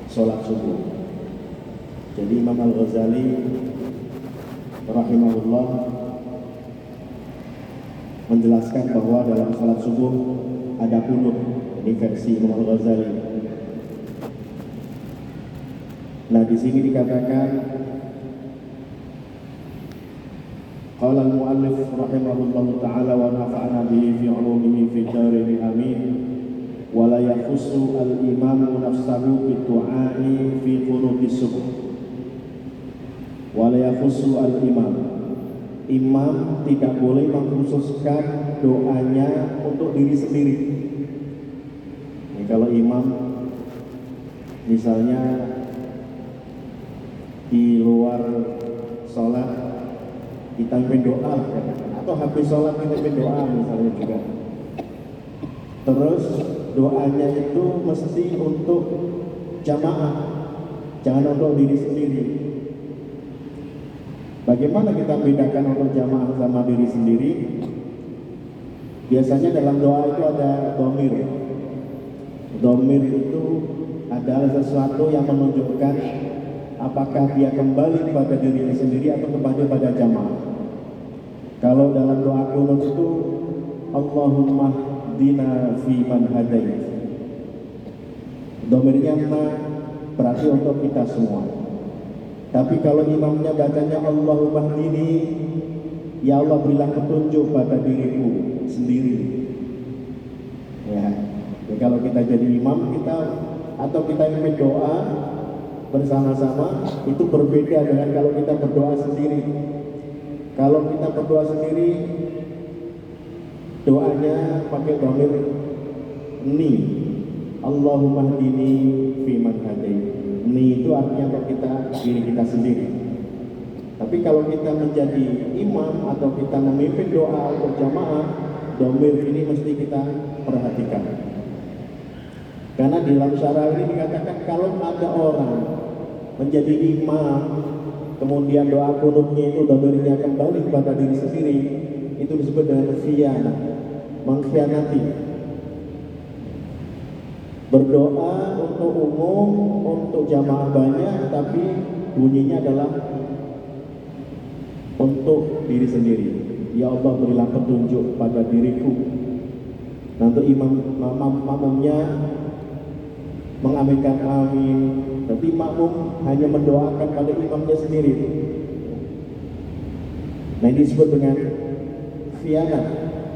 sholat subuh. Jadi Imam Al-Ghazali rahimahullah menjelaskan bahwa dalam sholat subuh ada qunut. Ini versi Imam Al-Ghazali. Nah, di sini dikatakan qala al-mu'allif rahimahullahu ta'ala wa nafa'ana bihi fi 'ulumihi fi darin amin. Wa la yakhussu al-imamu nafsahu bid-du'a'i fi qunutis subuh. Wa la yakhussu al-imam. Imam tidak boleh mengkhususkan doanya untuk diri sendiri. Ini kalau imam misalnya di luar sholat kita pimpin doa, atau habis sholat kita pimpin doa misalnya juga. Terus doanya itu mesti untuk jamaah, jangan untuk diri sendiri. Bagaimana kita bedakan untuk jamaah sama diri sendiri? Biasanya dalam doa itu ada dhamir. Dhamir itu adalah sesuatu yang menunjukkan apakah dia kembali kepada dirinya sendiri atau kembali pada jamaah. Kalau dalam doa qunut itu Allahumma hdina fi man hadait. Dhamirnya ma berarti untuk kita semua. Tapi kalau imamnya bacanya Allahumma hdini, ya Allah berilah petunjuk pada diriku sendiri. Ya, kalau kita jadi imam atau kita ingin doa bersama-sama, itu berbeda dengan kalau kita berdoa sendiri. Kalau kita berdoa sendiri, doanya pakai dhamir ni, Allahumma hdini fi man hadait. Ni itu artinya untuk diri kita sendiri. Tapi kalau kita menjadi imam atau kita memimpin doa untuk jamaah, dhamir ini mesti kita perhatikan. Karena di dalam syarah ini dikatakan kalau ada orang menjadi imam, kemudian doa qunutnya itu dhamirnya kembali kepada diri sendiri, itu disebut dengan khianah, mengkhianati. Berdoa untuk umum, untuk jamaah banyak, tapi bunyinya adalah untuk diri sendiri. Ya Allah berilah petunjuk pada diriku. Nanti makmumnya mengaminkan amin, tapi makmum hanya mendoakan pada imamnya sendiri. Nah, ini disebut dengan khianat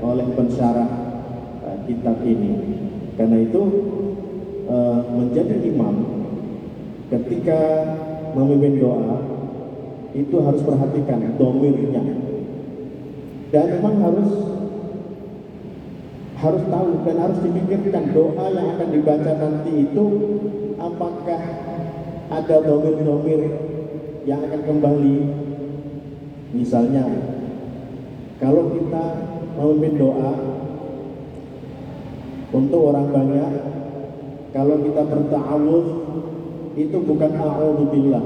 oleh pensyarah kitab ini. Karena itu menjadi imam ketika memimpin doa itu harus perhatikan dhamirnya, dan memang harus tahu dan harus dipikirkan doa yang akan dibaca nanti itu apakah ada dhamir-dhamir yang akan kembali. Misalnya kalau kita memimpin doa untuk orang banyak, kalau kita berta'awudz itu bukan a'udzubillah,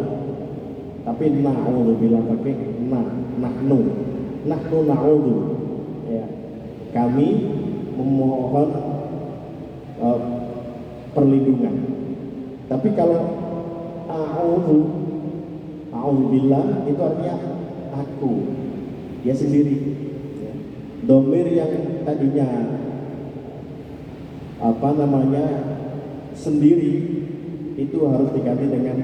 tapi na'udzubillah, pakai nahnu na'udzu, ya, kami memohon perlindungan. Tapi kalau a'udzubillah itu artinya aku, dia sendiri, ya. Dhamir yang tadinya sendiri itu harus diganti dengan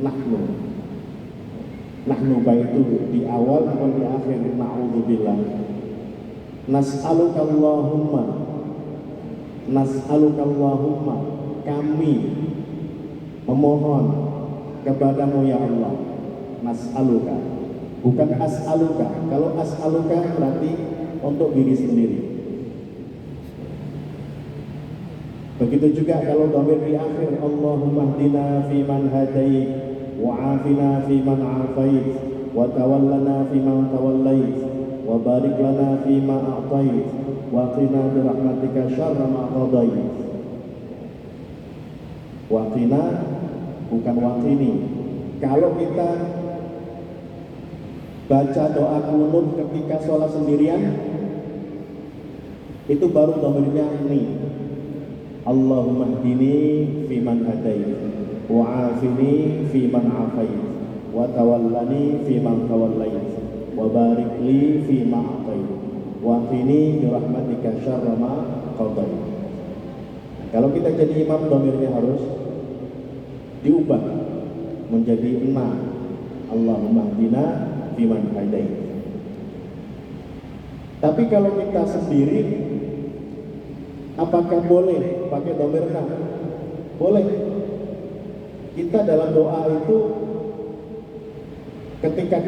nahnu. Nahnu baik itu di awal maupun di akhir. Na'udzubillah. Nas'alukallahumma, kami memohon kepadamu ya Allah. Nas'aluka, bukan as'aluka. Kalau as'aluka berarti untuk diri sendiri. Begitu juga kalau dhamir di akhir, Allahumma hdina fi man hadait, wa afina fi man afait, wa tawallana fi man tawallait, wa barik lana fi ma a'tait, wa qina bi rahmatika syarra ma qadait. Wa qina bukan wa qini. Kalau kita baca doa qunut ketika sholat sendirian, itu baru dhamirnya ni, Allahumma hdini fi man hadait. wa'afini fi man afait, wa tawallani fi man tawallait, wa barik li fi ma atait, wa qini bi rahmatika syarra ma qadait. Kalau kita jadi imam, dhamirnya harus diubah menjadi na. Allahumma hdina fi man hadait. Tapi kalau kita sendiri, apakah boleh pakai dhamir na? Boleh. Kita dalam doa itu ketika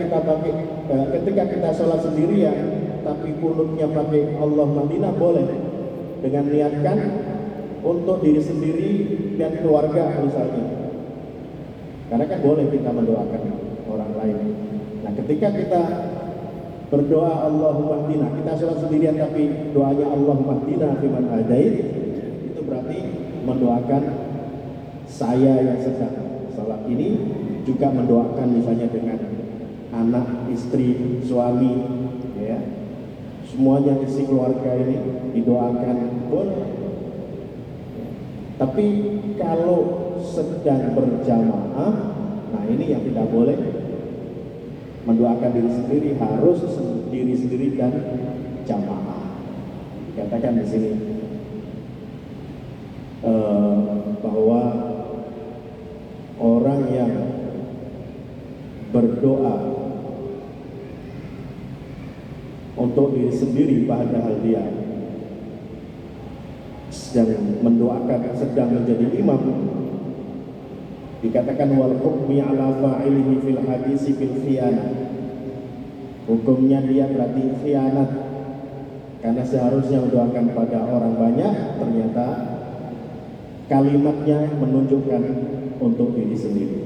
kita sholat sendirian tapi kunutnya pakai Allahumma hdina, boleh, dengan niatkan untuk diri sendiri dan keluarga misalnya. Karena kan boleh kita mendoakan orang lain. Nah, ketika kita berdoa Allahumma hdina, kita sholat sendirian tapi doanya Allahumma hdina fi man hadait, itu berarti mendoakan saya yang sedang sholat ini, juga mendoakan misalnya dengan anak, istri, suami, ya, semuanya isi keluarga ini didoakan pun. Tapi kalau sedang berjamaah, nah ini yang tidak boleh, mendoakan diri sendiri, harus diri sendiri dan jamaah. Dikatakan di sini bahwa orang yang berdoa untuk diri sendiri padahal dia sedang mendoakan, sedang menjadi imam, dikatakan wal hukmi ala fa'ilihi fil hadisi fil khianah. Hukumnya dia berarti khianat, karena seharusnya mendoakan pada orang banyak, ternyata kalimatnya menunjukkan untuk diri sendiri.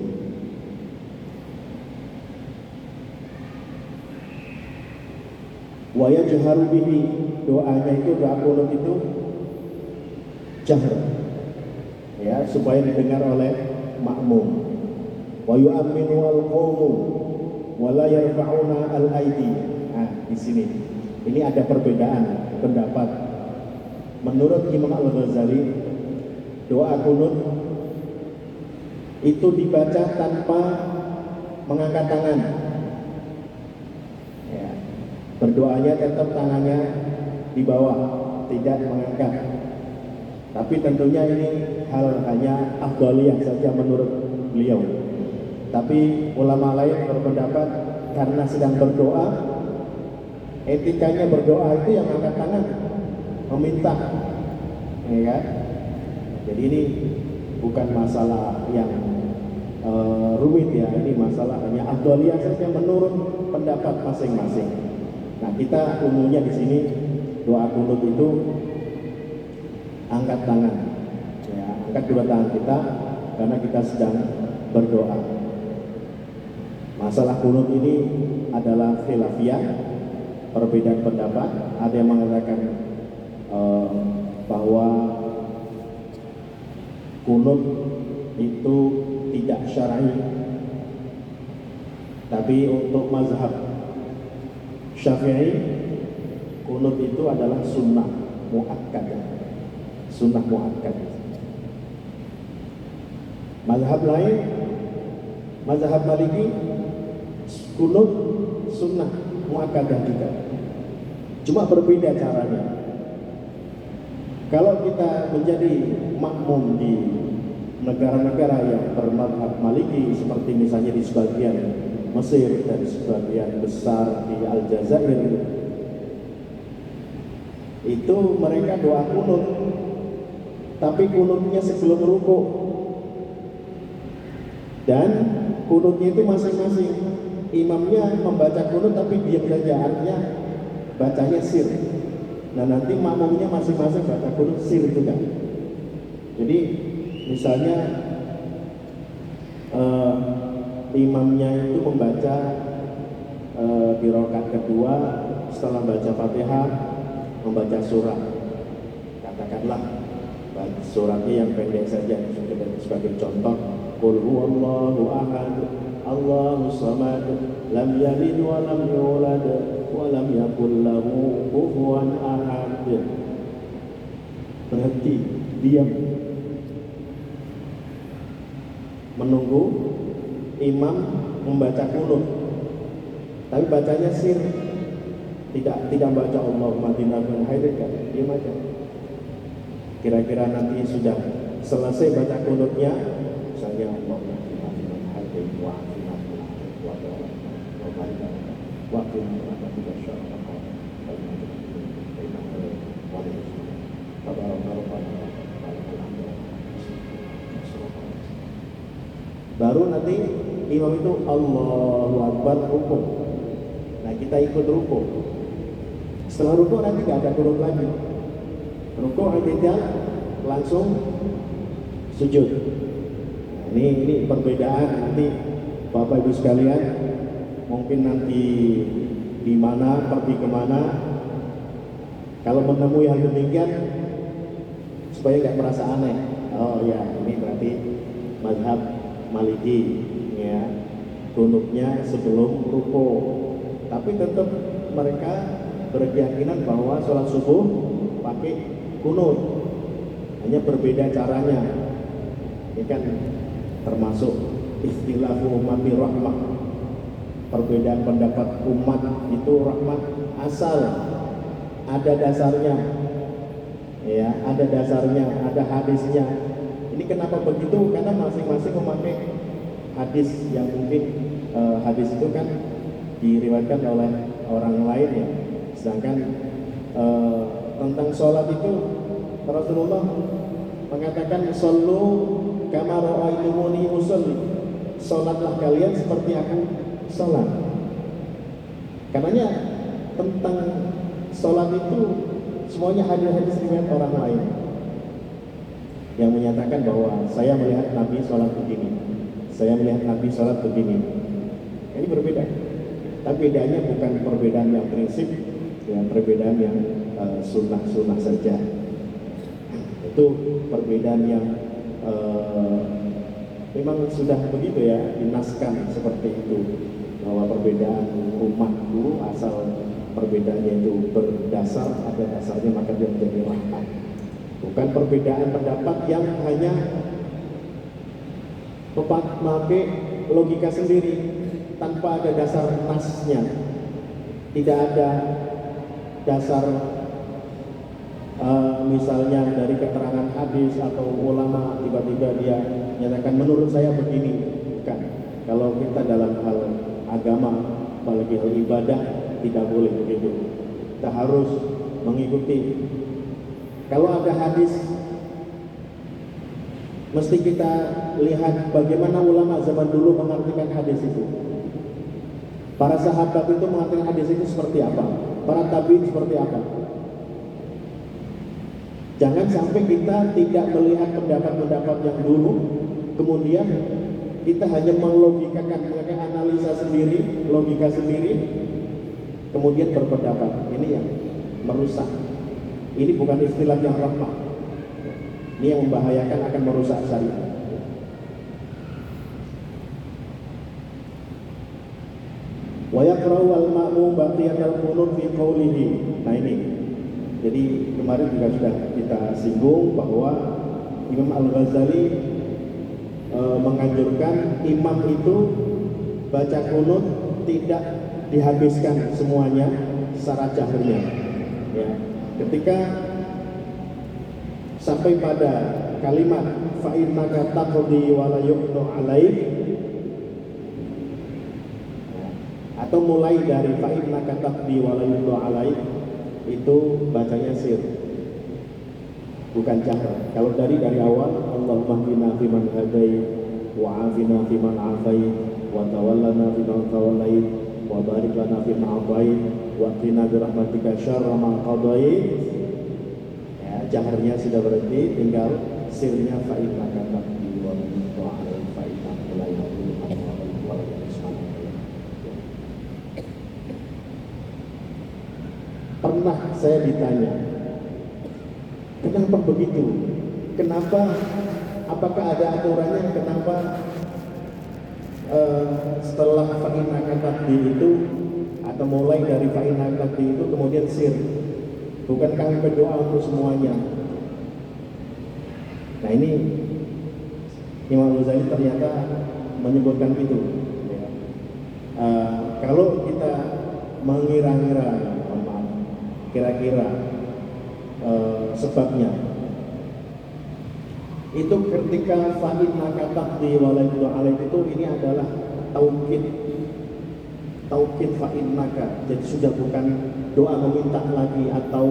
Wa yajharu bihi, doanya itu, doa qunut itu jahr, ya, supaya didengar oleh makmum. Wa yu'minu al-qawmu wa la yarfa'una al-aidi. Nah, di sini ini ada perbedaan pendapat. Menurut Imam Al-Ghazali, doa qunut itu dibaca tanpa mengangkat tangan. Ya, berdoanya tetap tangannya di bawah, tidak mengangkat. Tapi tentunya ini hal hanya afdaliyah saja menurut beliau. Tapi ulama lain berpendapat karena sedang berdoa, etikanya berdoa itu yang angkat tangan, meminta, ya kan? Jadi ini bukan masalah yang rumit ya, ini masalah hanya afdaliyah saja menurut pendapat masing-masing. Nah, kita umumnya di sini doa qunut itu angkat tangan, ya, angkat dua tangan kita karena kita sedang berdoa. Masalah qunut ini adalah khilafiyah, perbedaan pendapat. Ada yang mengatakan bahwa qunut itu tidak syar'i, tapi untuk mazhab Syafi'i qunut itu adalah sunnah muakkadah. Sunnah muakkad. Mazhab lain, mazhab Maliki, qunut sunnah muakkadah juga. Cuma berbeda caranya. Kalau kita menjadi makmum di negara-negara yang bermazhab Maliki, seperti misalnya di sebagian Mesir dan sebagian besar di Aljazair, itu mereka doa qunut, tapi qunutnya sebelum rukuk, dan qunutnya itu masing-masing. Imamnya membaca qunut tapi diam saja, artinya bacanya sir. Nah, nanti makmumnya masing-masing baca qunut sir juga. Jadi misalnya imamnya itu membaca di rakaat kedua setelah baca Fatihah membaca surah, katakanlah suratnya yang pendek saja sebagai contoh, qul huwallahu ahad Allahus samad lam yalid wa lam yulad wa lam yakul lahu kufuwan ahad. Berhenti, diam. menunggu imam membaca kunut, tapi bacanya sir, tidak baca Allahumma hdina fiman hadait, kan diam aja. Kira-kira nanti sudah selesai baca kunutnya, misalnya Allahumma hdina fiman hadait wa afina fiman afait wa tawallana wa barik lana wa qina adzaban syarra ma baru nanti imam itu Allahu Akbar rukuk. Nah kita ikut rukuk. Setelah rukuk nanti gak ada kunut lagi. Rukuk i'tidal langsung sujud. Nah, ini perbedaan nanti Bapak Ibu sekalian, mungkin nanti di mana, pergi kemana, kalau menemui hal demikian supaya nggak merasa aneh. Oh ya, ini berarti mazhab Maliki, ya, kunutnya sebelum ruku. Tapi tetap mereka berkeyakinan bahwa sholat subuh pakai kunut, hanya berbeda caranya. Ini kan termasuk istilahu umami rahmah, perbedaan pendapat umat itu rahmat asal ada dasarnya, ya, ada dasarnya, ada hadisnya. Ini kenapa begitu? Karena masing-masing memakai hadis yang mungkin hadis itu kan diriwayatkan oleh orang lain, ya. Sedangkan tentang sholat itu Rasulullah mengatakan shollu kama ra'aitumuni usolli, sholatlah kalian seperti aku sholat. Karenanya tentang sholat itu semuanya hadis-hadis riwayat orang lain yang menyatakan bahwa saya melihat Nabi sholat begini, saya melihat Nabi sholat begini. Ini berbeda, tapi bedanya bukan perbedaan yang prinsip, ya, perbedaan yang sunnah-sunnah saja. Itu perbedaan yang memang sudah begitu, ya, dinaskan seperti itu, bahwa perbedaan umat dulu asal perbedaannya itu berdasar, ada dasarnya, maka dia menjadi rahmat. Bukan perbedaan pendapat yang hanya memakai logika sendiri tanpa ada dasar nasnya, tidak ada dasar misalnya dari keterangan hadis atau ulama tiba-tiba dia menyatakan menurut saya begini. Bukan. Kalau kita dalam hal agama, apalagi hal ibadah, tidak boleh begitu. Kita harus mengikuti. Kalau ada hadis, mesti kita lihat bagaimana ulama zaman dulu mengartikan hadis itu. Para sahabat itu mengartikan hadis itu seperti apa? Para tabi'in seperti apa? Jangan sampai kita tidak melihat pendapat-pendapat yang dulu, kemudian kita hanya melogikakan, memakai analisa sendiri, logika sendiri, kemudian berpendapat. Ini yang merusak. Ini bukan istilah yang rahmah. Ini yang membahayakan, akan merusak syariat. Wa yaqra'u al-ma'mum baqiyatal qunut fi qawlihi. Nah ini. Jadi kemarin juga sudah kita singgung bahwa Imam Al-Ghazali menganjurkan imam itu baca qunut tidak dihabiskan semuanya secara jahriyah, ya. Ketika sampai pada kalimat fa innaka taqdi wa la yuqdu alaik, atau mulai dari fa innaka taqdi wa la yuqdu alaik, itu bacanya sir, bukan jahr. Kalau dari awal Allahumma hdina fiman hadait wa afina fiman afait wa tawallana fiman tawallait wa barik lana fima atait wa qina bi rahmatika syarra ma qadait, ya, jahrnya sudah berhenti, tinggal sirnya fa innaka taqdi wa la yuqdu alaik fa innaka la yadhillu man walayta wa la yu'izzu man walayta. Pernah saya ditanya, kenapa begitu? Kenapa? Apakah ada aturannya? Kenapa setelah fa'inaka taqdi itu, atau mulai dari fa'inaka taqdi itu kemudian sir? Bukan kami berdoa untuk semuanya? Nah ini Imam Ghazali ternyata menyebutkan itu. Ya. Kalau kita mengira-ngira, kira-kira sebabnya, itu ketika fa'innaka taqdi wa la yuqda 'alaik itu ini adalah taukid fa'innaka. Jadi sudah bukan doa meminta lagi atau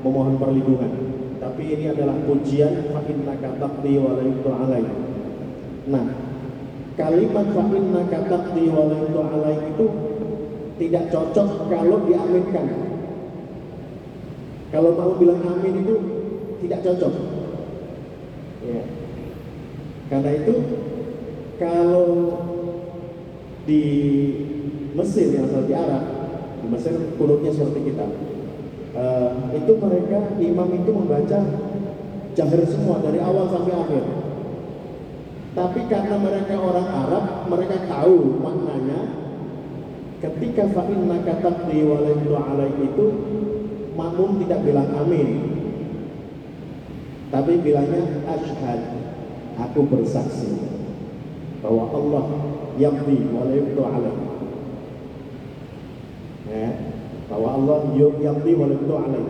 memohon perlindungan, tapi ini adalah pujian fa'innaka taqdi wa la yuqda 'alaik. Nah, kalimat fa'innaka taqdi wa la yuqda 'alaik itu tidak cocok kalau diaminkan. Kalau mau bilang amin itu tidak cocok. Ya. Karena itu kalau di Mesir yang asal di Arab, di Mesir kunutnya seperti kita. Itu mereka imam itu membaca jahar semua dari awal sampai akhir. Tapi karena mereka orang Arab, mereka tahu maknanya. Ketika fa'innaka taqdi wa la yuqda 'alaik itu makmum tidak bilang amin, tapi bilangnya asyhad, aku bersaksi bahwa Allah yaqdi wa la yuqda 'alaik. Ya, bahwa Allah yaqdi wa la yuqda 'alaik.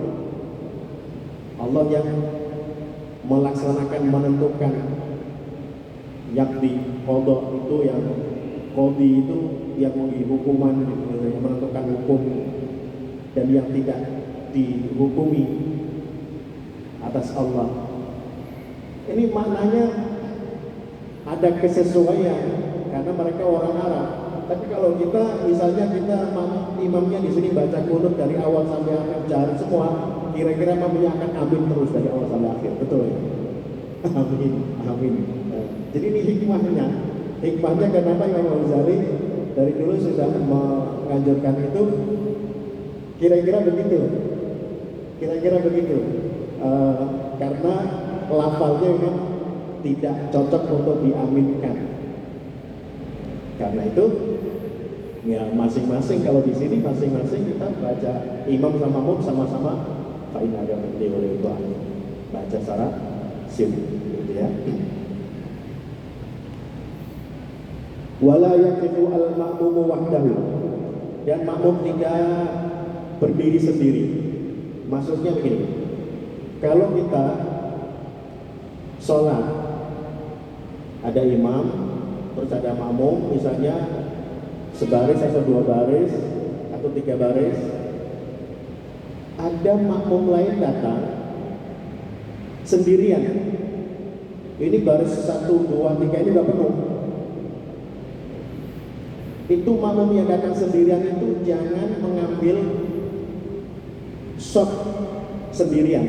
Allah yang melaksanakan, menentukan. Yaqdi, qada itu yang qadi itu yang memberi hukuman, yang menentukan hukum, dan yang tidak dihukumi atas Allah. Ini maknanya ada kesesuaian karena mereka orang Arab. Tapi kalau kita misalnya imamnya di sini baca kunut dari awal sampai akhir jahar semua, kira-kira imamnya akan amin terus dari awal sampai akhir, betul ya? Amin, amin. Jadi ini hikmahnya kenapa Imam Ghazali dari dulu sudah menganjurkan itu, kira-kira begitu. Karena lafalnya memang tidak cocok untuk diaminkan. Karena itu ya masing-masing, kalau di sini masing-masing kita baca imam sama makmum sama-sama fa'inna yaqdi wa la yuqda 'alaik, baca secara sim gitu ya. Wala yaqifu al-ma'mumu wahdahu, dan makmum tidak berdiri sendiri. Maksudnya begini, kalau kita sholat ada imam terus ada makmum, misalnya sebaris atau 2 baris atau 3 baris, ada makmum lain datang sendirian, ini baris 1, 2, 3 ini udah penuh. Itu makmum yang datang sendirian itu jangan mengambil shaf sendirian,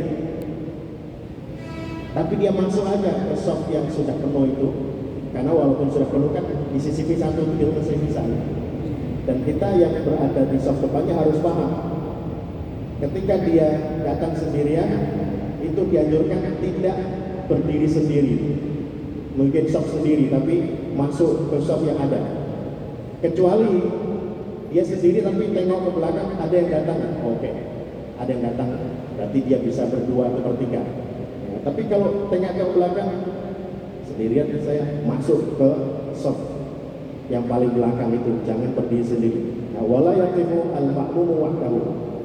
tapi dia masuk aja ke shaf yang sudah penuh itu, karena walaupun sudah penuh kan di sisi satu di sisi sana. Dan kita yang berada di shaf depannya harus paham, ketika dia datang sendirian itu dianjurkan tidak berdiri sendiri, mungkin shaf sendiri tapi masuk ke shaf yang ada. Kecuali dia sendiri tapi tengok ke belakang ada yang datang, oke, ada yang datang, berarti dia bisa berdua atau bertiga. Ya, tapi kalau tengok ke belakang sendirian, saya masuk ke shaf yang paling belakang itu, jangan berdiri sendiri. Nah, wala yaqifu al-ma'mumu wahdahu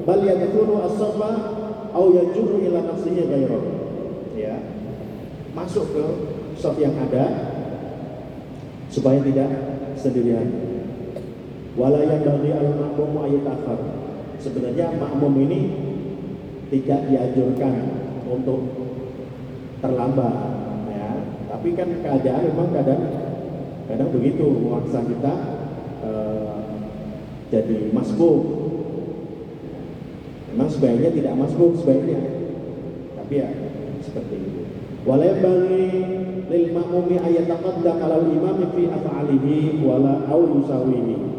bal yadkhulu as-safa aw yajurru ila nafsihi ghayrahu. Ya, masuk ke shaf yang ada supaya tidak sendirian. Wala yanbaghi al-ma'mumu ayatakhar. Sebenarnya makmum ini tidak dianjurkan untuk terlambat, ya. Tapi kan keadaan memang kadang begitu memaksa kita jadi masbuk. Memang sebaiknya tidak masbuk sebaiknya, tapi ya seperti itu. Wala yanbaghi lil ma'mumi ayataqaddam 'ala al-imam fi af'alihi wala aw yusawihi.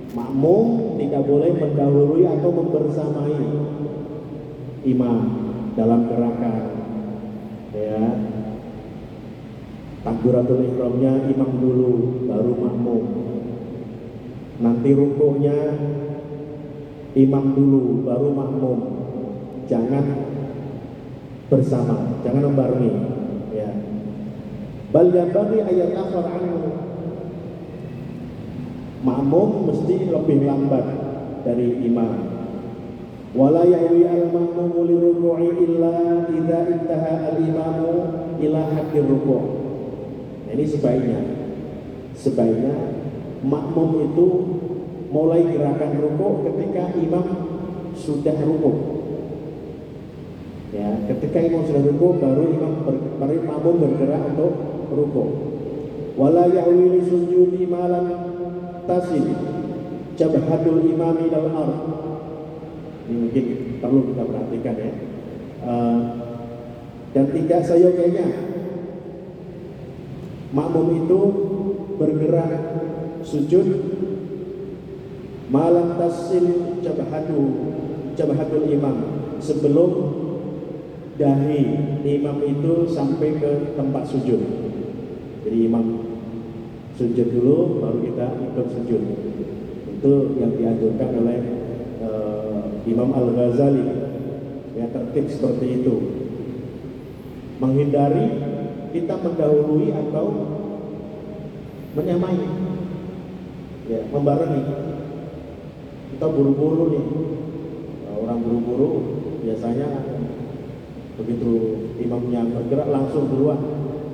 Makmum tidak boleh mendahului atau membersamai imam dalam gerakan, ya. Takbiratul ihramnya imam dulu baru makmum, nanti rukuhnya imam dulu baru makmum, jangan bersama, jangan membarengi, ya. Bal yanbaghi ayat akhar anhu. Makmum mesti lebih lambat dari imam. Wala yahwi al-ma'mumu liruku'i illa idza intaha al-imamu ila haqqir ruku'. Nah, ini sebaiknya makmum itu mulai gerakan ruku' ketika imam sudah ruku'. Ya, ketika imam sudah ruku' baru makmum bergerak untuk ruku'. Wala yahwi li sujudi malam tasil jabhatul imami dal ard. Ini mungkin perlu kita perhatikan ya. Dan tidak seyogyanya makmum itu bergerak sujud malam tasil jabhatul imam, sebelum dahi imam itu sampai ke tempat sujud. Jadi imam sujud dulu baru kita ikut sujud. Itu yang dianjurkan oleh Imam Al-Ghazali. Ya, tertib seperti itu. Menghindari kita mendahului atau menyamai. Ya, membarengi. Kita buru-buru nih. Orang buru-buru biasanya begitu imamnya bergerak langsung duluan.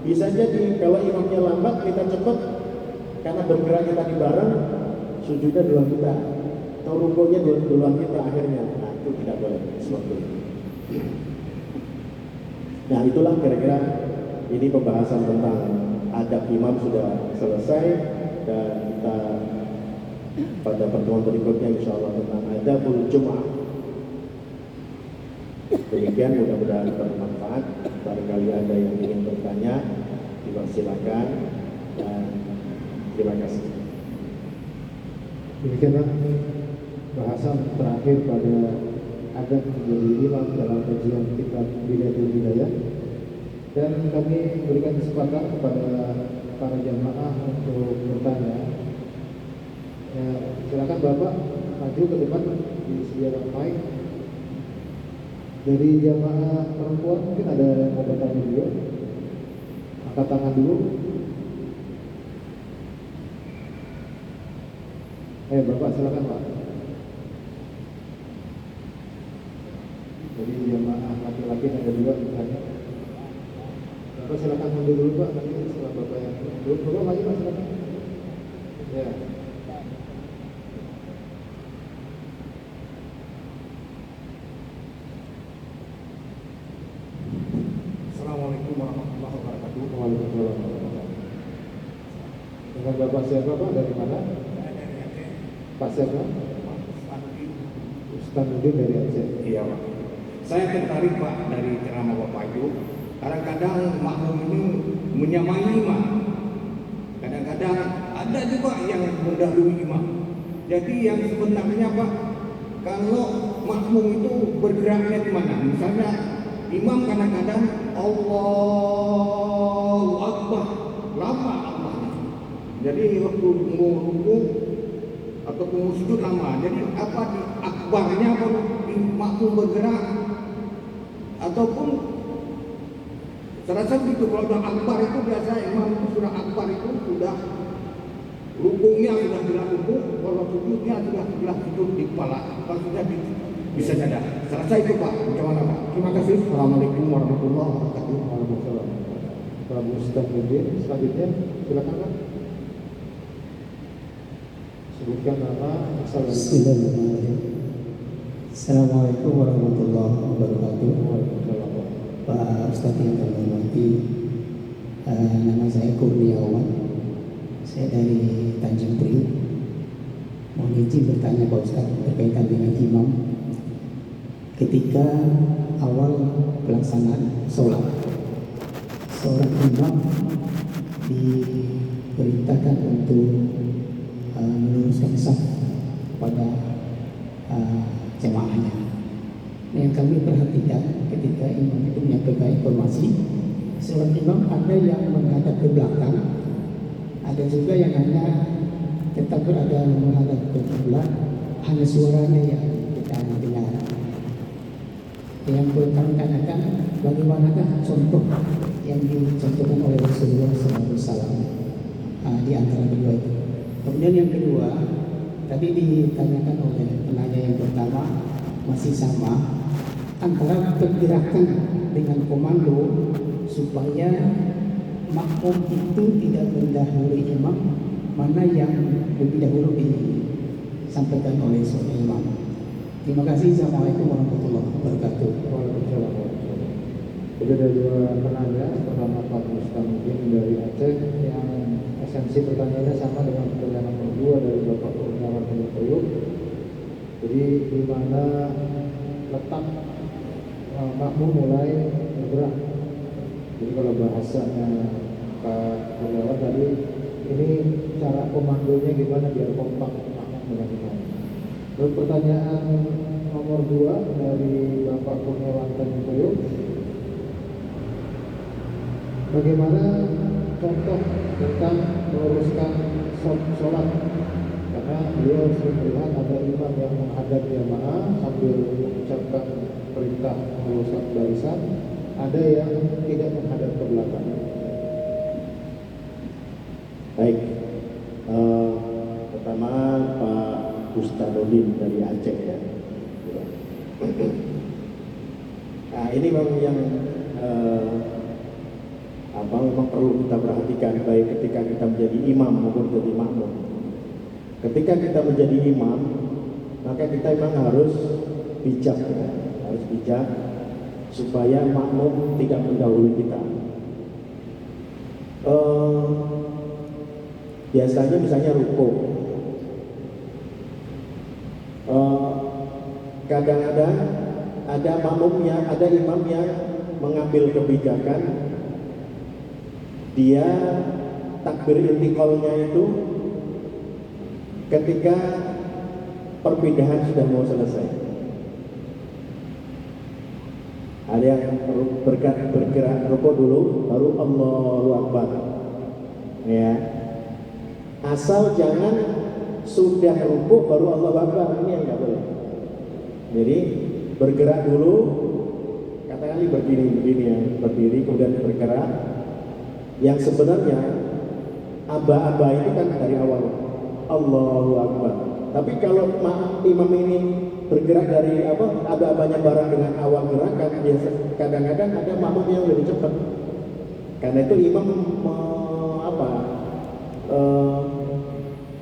Bisa jadi kalau imamnya lambat kita cepat, karena bergeraknya tadi bareng, sujudnya duluan kita, atau rukunya duluan kita akhirnya. Nah, itu tidak boleh seperti itu. Nah, itulah kira-kira ini pembahasan tentang adab imam sudah selesai, dan kita pada pertemuan berikutnya insya Allah tentang adabul Jum'ah. Demikian, mudah-mudahan bermanfaat. Barangkali ada yang ingin bertanya, dipersilakan, dan terima kasih. Demikianlah bahasan terakhir pada adab menjadi imam dalam kajian kitab Bidayatul Hidayah, dan kami berikan kesempatan kepada para jamaah untuk bertanya. Ya, silakan Bapak maju ke depan, disediakan mic. Dari jamaah perempuan mungkin ada yang mau bertanya juga. Angkat tangan dulu. Bapak silakan Pak. Jadi jamaah laki-laki ada juga bertanya. Bapak silakan mundur dulu Pak, nanti setelah Bapak yang dulu. Bapak maju Pak, silakan. Ya. Assalamualaikum warahmatullahi wabarakatuh. Waalaikumsalam. Dengan Bapak siapa Pak? Dari mana? Pak siapa? Ustaz Nudin dari Aceh. Iya Pak. Saya tertarik Pak dari ceramah Bapak itu. Kadang-kadang makmum ini menyamai imam. Kadang-kadang ada juga yang mendahului imam. Jadi yang sebenarnya Pak, kalau makmum itu bergeraknya di mana? Misalnya imam kadang-kadang Allahu Akbar, lama Allahnya. Jadi waktu mau ruku ataupun mau sujud lama. Jadi apa di akbarnya baru di makmum bergerak, ataupun terasa begitu. Kalau sudah akbar itu biasa imam itu sudah akbar itu sudah rukunya sudah jelas ruku, kalau sujudnya sudah jelas sujud di kepala, kalau sudah bisa jadah. Selesai itu Pak. Bagaimana Pak? Terima kasih. Assalamualaikum warahmatullahi wabarakatuh. Waalaikumsalam. Pak Ustaz Nudin, selanjutnya silakan Pak. Sebutkan nama, asal dan Bismillahirrahmanirrahim. Assalamualaikum warahmatullahi wabarakatuh. Waalaikumsalam. Pak Ustaz yang kami hormati, nama saya Kurniawan. Saya dari Tanjung Priok. Mohon izin bertanya Pak Ustaz berkaitan dengan imam. Ketika awal pelaksanaan sholat, seorang imam diperintahkan untuk meluruskan saf pada jamaahnya. Yang kami perhatikan ketika imam itu menyampaikan informasi, seorang imam ada yang menghadap ke belakang, ada juga yang hanya tetap berada menghadap ke kiblat, hanya suaranya yang kita dengar. Yang kami tanyakan, bagaimanakah contoh yang dicontohkan oleh Rasulullah SAW di antara kedua itu. Kemudian yang kedua, tadi ditanyakan oleh penanya yang pertama, masih sama antara pergerakan dengan komando supaya makmum itu tidak mendahului imam, mana yang lebih dahulu disampaikan oleh seorang imam. Terima kasih. Assalamualaikum warahmatullahi wabarakatuh. Waalaikumsalam warahmatullahi wabarakatuh. Jadi ada dua penanya, pertama Pak Mustamikin dari Aceh, yang esensi pertanyaannya sama dengan pertanyaan nomor 2 dari Bapak Kurniawan Priuk. Jadi di mana letak makmum mulai bergerak. Jadi kalau bahasanya Pak Kurniawan tadi, ini cara komandonya gimana biar kompak makmum dengan imam. Lalu pertanyaan nomor 2 dari Bapak Kurniawan Priuk, bagaimana contoh tentang meluruskan sholat, karena beliau sering melihat ada imam yang menghadap jamaah sambil mengucapkan perintah meluruskan barisan, ada yang tidak menghadap ke belakang. Baik, pertama Pak Ustadudin dari Aceh ya. Nah ini memang yang memang perlu kita perhatikan baik ketika kita menjadi imam maupun menjadi makmum. Ketika kita menjadi imam, maka kita memang harus bijak, ya. Harus bijak supaya makmum tidak mendahului kita. Biasanya misalnya rukuk, kadang-kadang ada makmum yang, ada imam yang mengambil kebijakan, dia takbir intiqalnya itu ketika perpindahan sudah mau selesai. Ada yang bergerak rukuk dulu, baru Allahu Akbar. Ya, asal jangan sudah rukuk baru Allahu Akbar, ini yang nggak boleh. Jadi bergerak dulu, katakanlah begini ya, berdiri kemudian bergerak. Yang sebenarnya aba-aba itu kan dari awal Allahu Akbar. Tapi kalau imam ini bergerak dari aba-abanya bareng dengan awal gerakan, biasa kadang-kadang ada makmum yang lebih cepat. Karena itu imam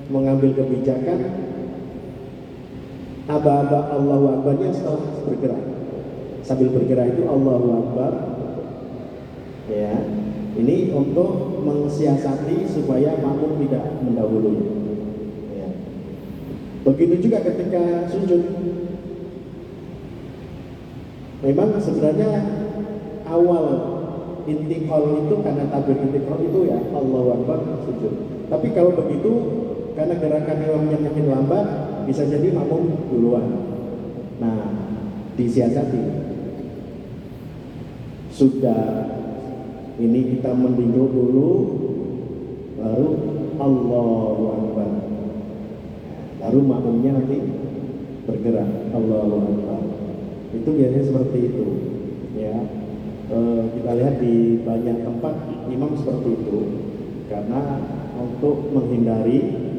mengambil kebijakan aba-aba Allahu Akbarnya setelah bergerak. Sambil bergerak itu Allahu Akbar. Ya. Ini untuk mensiasati supaya makmum tidak mendahului. Ya. Begitu juga ketika sujud. Memang sebenarnya awal intiqal itu karena takbir intiqal itu ya Allahu Akbar sujud. Tapi kalau begitu karena gerakan imamnya makin lambat, bisa jadi makmum duluan. Nah, disiasati. Sudah ini kita menduduk dulu, baru Allahu Akbar. Baru makmumnya nanti bergerak Allahu Akbar. Itu biasanya seperti itu. Ya, kita lihat di banyak tempat imam seperti itu, karena untuk menghindari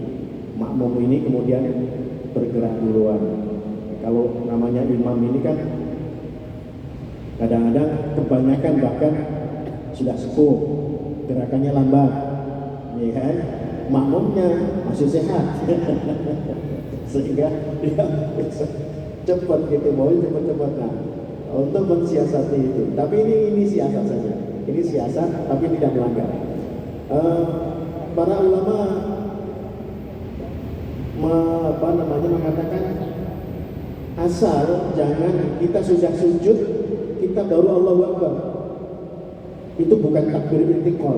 makmum ini kemudian bergerak duluan. Kalau namanya imam ini kan kadang-kadang kebanyakan bahkan sudah sepuh, gerakannya lambat, ya kan? Makmumnya masih sehat, sehingga dia bisa cepat gitu, mau cepat-cepat. Nah, untuk mensiasati itu. Tapi ini siasat saja. Ini siasat, tapi tidak melanggar. Para ulama mengatakan asal jangan kita sudah sujud kita baru Allahu Akbar. Itu bukan takbir intiqal,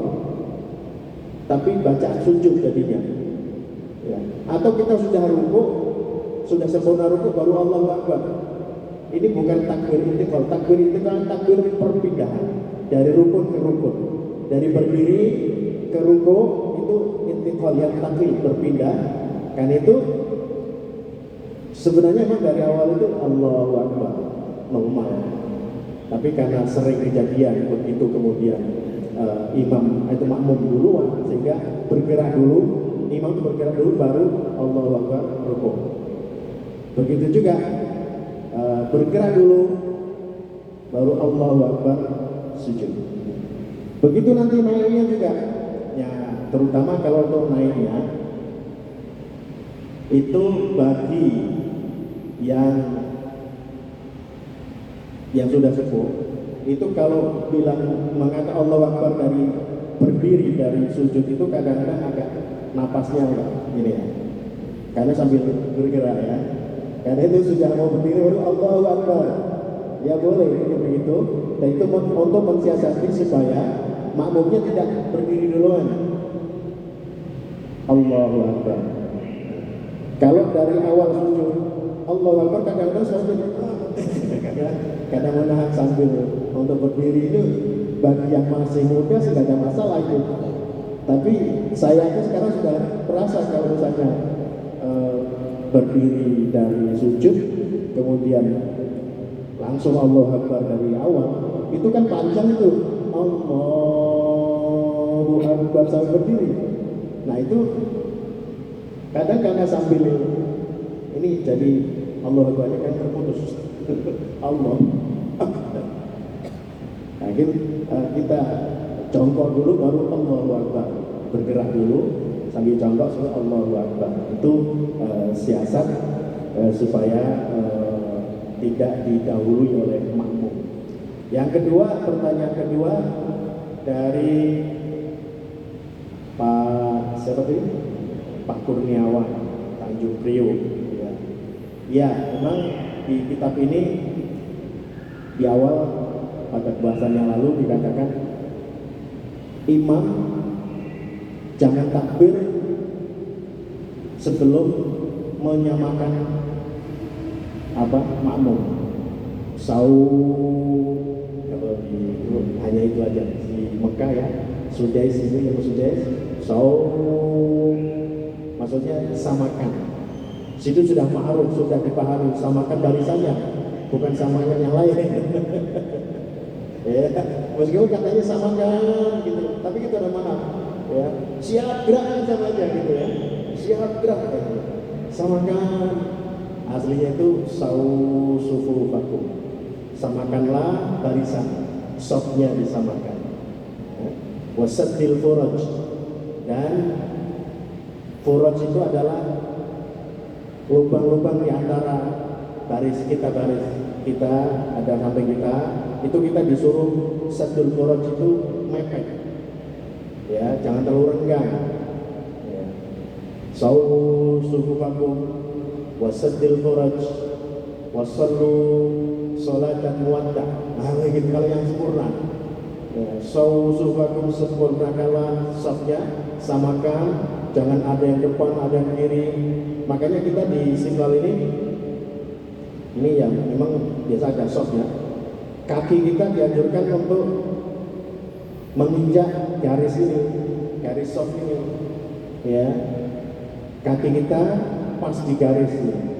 tapi bacaan sujud jadinya. Ya. Atau kita sudah rukuk, sudah sempurna rukuk baru Allahu Akbar. Ini bukan takbir intiqal. Takbir intiqal takbir perpindahan dari rukun ke rukun, dari berdiri ke rukuk itu intiqal, yang takbir berpindah. Kan itu sebenarnya memang dari awal itu Allahu Akbar normal. Tapi karena sering kejadian begitu kemudian imam itu makmum duluan, sehingga bergerak dulu, imam itu bergerak dulu baru Allahu Akbar rukuk. Begitu juga bergerak dulu baru Allahu Akbar sujud. Begitu nanti naiknya juga, ya terutama kalau untuk naiknya itu bagi yang sudah sepuh, itu kalau bilang mengatakan Allahu Akbar dari berdiri dari sujud itu kadang-kadang agak napasnya enggak ini ya, karena sambil bergerak ya, karena itu sudah mau berdiri baru Allahu Akbar ya boleh itu begitu, dan itu untuk mensiasati supaya makmumnya tidak berdiri duluan. Allahu Akbar. Kalau dari awal sujud Allahu Akbar kadang-kadang sambil kadang menahan sambil untuk berdiri itu bagi yang masih muda sih tidak ada masalah itu. Tapi saya itu sekarang sudah terasa kalau misalnya berdiri dari sujud kemudian langsung Allahu Akbar dari awal itu kan panjang itu, Allahu Akbar sampai berdiri. Nah itu kadang karena sambil ini jadi Allahu Akbar kan terputus. Allah. Nah, kita jongkok dulu baru Allahu Akbar, bergerak dulu sambil jongkok sambil Allahu Akbar. Itu siasat supaya tidak didahului oleh makmum. Yang kedua, pertanyaan kedua dari Pak siapa tadi? Pak Kurniawan Tanjung Priok. Ya, memang di kitab ini di awal pada bahasan yang lalu dikatakan imam jangan takbir sebelum menyamakan makmum. Kalau hanya itu aja di Mekah ya, Sudais itu yang Sudais, maksudnya samakan. Situ sudah ma'ruf, sudah dipahami, samakan barisannya, bukan samakan yang lain. Ya, meskipun katanya samakan gitu, tapi kita udah paham. Ya, siap gerak sama aja gitu ya, siap gerak. Samakan, aslinya itu sufufakum, samakanlah barisan, safnya disamakan. Wasaddil furaj, dan furaj itu adalah lubang-lubang di antara baris kita ada samping kita, itu kita disuruh saddul furaj itu mepet ya, jangan terlalu renggang ya. Sufufakum wasaddil furaj wasallu sholatan muwaddah. Nah gitu kalau yang sempurna ya, sufufakum sempurnakanlah safnya, samakan, jangan ada yang depan ada yang kiri. Makanya kita di Istiqlal ini yang memang biasa ada softnya, kaki kita dianjurkan untuk menginjak garis ini, garis soft ini, ya, kaki kita pas di garis ini.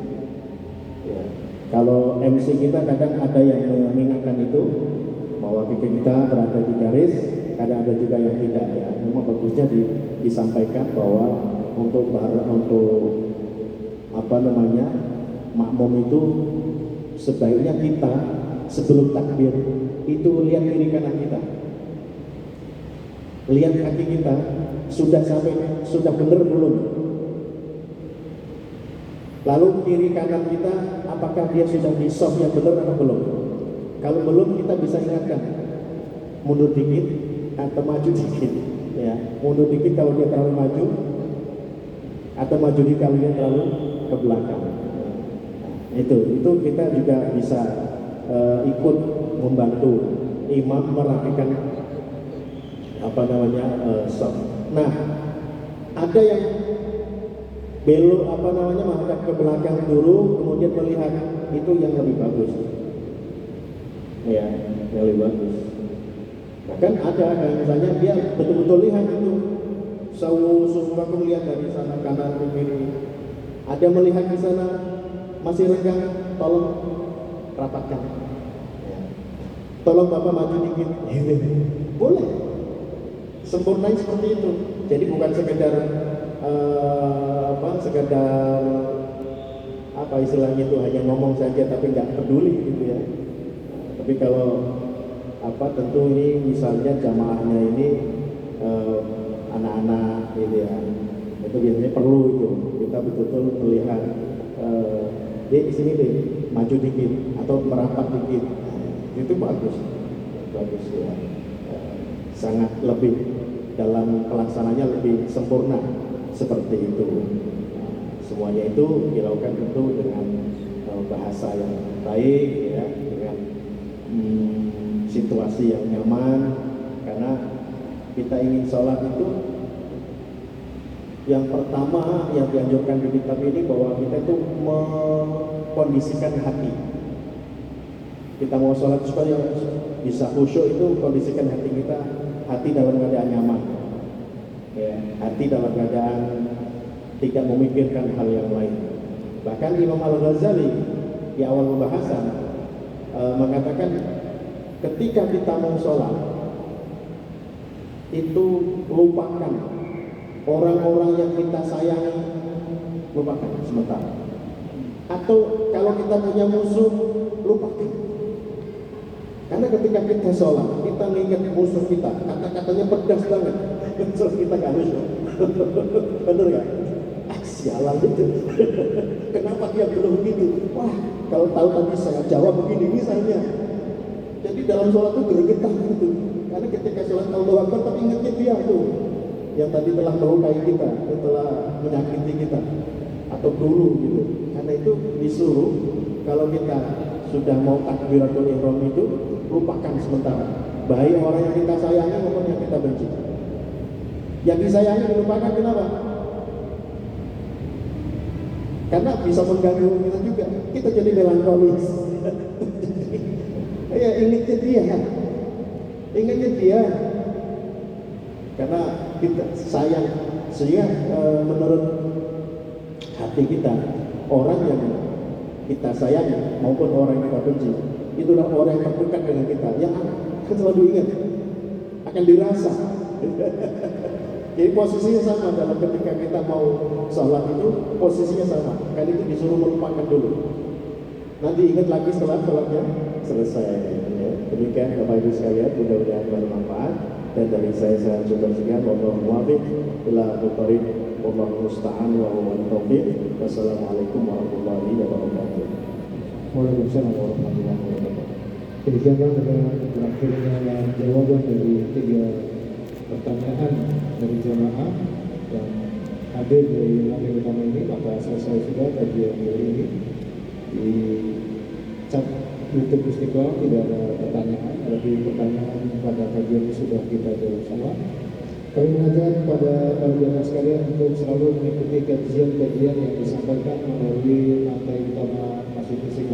Ya. Kalau MC kita kadang ada yang mengingatkan itu bahwa kaki kita berada di garis, kadang ada juga yang tidak ya. Memang bagusnya disampaikan bahwa untuk makmum itu sebaiknya kita sebelum takbir itu lihat kiri kanan kita, lihat kaki kita sudah benar belum, lalu kiri kanan kita apakah dia sudah di soft yang benar atau belum. Kalau belum kita bisa ingatkan mundur dikit atau maju dikit ya, mundur dikit kalau dia terlalu maju atau maju dikit kalau dia terlalu ke belakang. Itu kita juga bisa ikut membantu imam merapikan soft. Nah, ada yang belok menghadap ke belakang dulu kemudian melihat, itu yang lebih bagus. Ya, yang lebih bagus. Bahkan ada misalnya dia betul-betul lihat itu, sufufakum lihat dari sana kanan ke kiri. Ada melihat di sana masih renggang, tolong rapatkan. Ya. Tolong Bapak maju dikit. Boleh. sempurnai seperti itu. Jadi bukan sekedar sekedar apa istilahnya itu hanya ngomong saja tapi nggak peduli gitu ya. Tapi kalau tentu ini misalnya jamaahnya ini anak-anak gitu ya, itu biasanya perlu itu kita betul-betul melihat di sini deh maju dikit atau merapat dikit, itu bagus ya. Sangat lebih dalam pelaksananya lebih sempurna seperti itu. Semuanya itu dilakukan tentu dengan bahasa yang baik ya, dengan situasi yang nyaman, karena kita ingin sholat itu yang pertama yang dianjurkan di kitab ini bahwa kita itu mengkondisikan hati. Kita mau sholat supaya bisa khusyuk itu kondisikan hati kita, hati dalam keadaan nyaman ya, hati dalam keadaan tidak memikirkan hal yang lain. Bahkan Imam Al-Ghazali di awal pembahasan mengatakan ketika kita mau sholat itu lupakan orang-orang yang kita sayangi, lupakan sementara. Atau kalau kita punya musuh, lupakan. Karena ketika kita sholat, kita mengingat musuh kita, kata-katanya pedas banget. Terus kita gak khusyuk. Bener gak? Sialan itu. Kenapa dia belum begitu? Wah, kalau tahu tadi saya jawab begini misalnya. Jadi dalam sholat itu gregetan gitu. Karena ketika sholat Allahu Akbar tapi ingatnya dia tuh yang tadi telah melukai kita, yang telah menyakiti kita atau dulu gitu. Karena itu disuruh kalau kita sudah mau takbiratul ihram itu lupakan sementara. Baik orang yang kita sayangi maupun yang kita benci. Yang disayangi dilupakan, kenapa? Karena bisa mengganggu kita juga. Kita jadi melankolis. Ya ingatnya dia. Karena kita sayang, sehingga menurut hati kita orang yang kita sayangi maupun orang yang kita benci, itulah orang yang terdekat dengan kita, yang akan selalu ingat, akan dirasa. Jadi posisinya sama dalam ketika kita mau sholat itu posisinya sama. Kali itu disuruh melupakan dulu. Nanti ingat lagi setelah sholatnya selesai. Ya. Demikian Bapak Ibu sekalian, mudah-mudahan bermanfaat. Dan dari saya coba sekian. Wallahu muwaffiq ila thoriq, wallahu musta'an wa huwa taufiq. Wassalamualaikum warahmatullahi wabarakatuh. Waalaikumsalam warahmatullahi wabarakatuh. Demikianlah dengan berakhirnya jawaban dari 3 pertanyaan dari jamaah dan hadir dari materi utama ini, maka selesai sudah kajian hari ini. Di chat YouTube Istiqlal tidak ada pertanyaan, lebih pertanyaan pada kajian ini sudah kita jawab semua. Kami mengajak kepada para jamaah sekalian untuk selalu mengikuti kajian-kajian yang disampaikan melalui materi utama Masjid Istiqlal.